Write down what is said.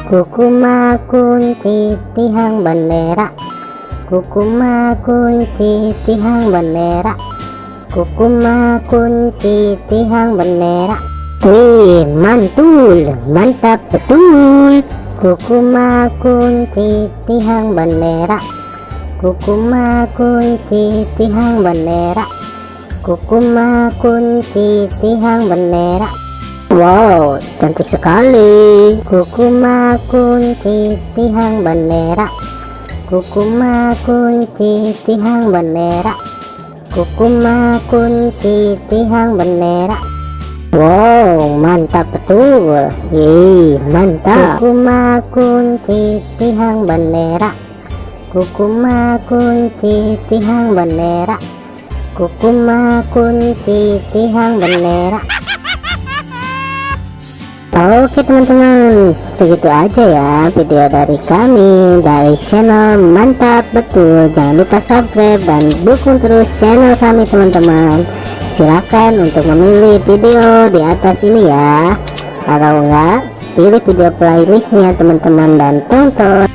Kukuma kunci tihang bendera, kukuma kunci tihang bendera, kukuma kunci tihang bendera. Wih, mantul, mantap betul. Kukuma kunci tihang bendera, kukuma kunci tihang bendera, kukuma kunci tihang bendera. Wow, cantik sekali. Kukuma kunci tihang bendera, kukuma kunci tihang bendera, kukuma kunci tihang bendera. Wow, mantap betul. Mantap. Kukuma kunci tihang bendera, kukuma kunci tihang bendera, kukuma kunci tihang bendera. Oke teman-teman, segitu aja ya video dari kami dari channel Mantap Betul. Jangan lupa subscribe dan dukung terus channel kami teman-teman. Silakan untuk memilih video di atas ini ya. Kalau enggak, pilih video playlistnya teman-teman dan tonton.